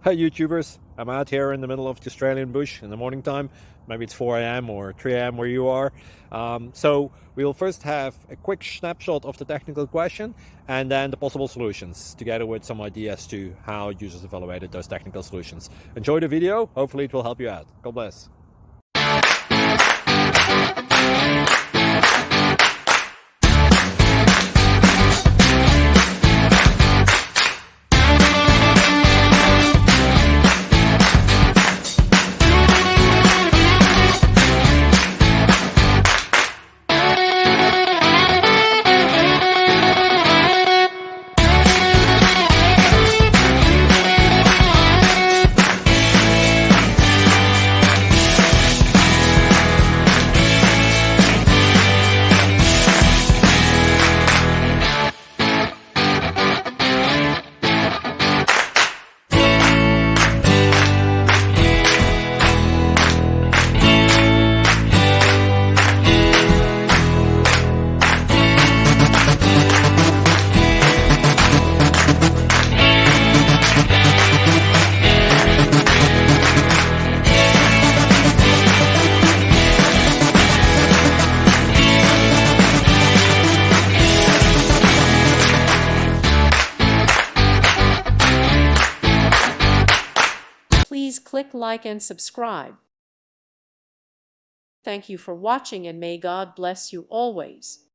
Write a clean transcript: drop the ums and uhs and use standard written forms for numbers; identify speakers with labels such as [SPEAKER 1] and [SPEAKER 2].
[SPEAKER 1] Hi YouTubers, I'm out here in the middle of the Australian bush in the morning time. Maybe it's 4 a.m. or 3 a.m. where you are. So we'll first have a quick snapshot of the technical question and then the possible solutions, together with some ideas to how users evaluated those technical solutions. Enjoy the video, hopefully it will help you out. God bless.
[SPEAKER 2] Please click like and subscribe. Thank you for watching, and may God bless you always.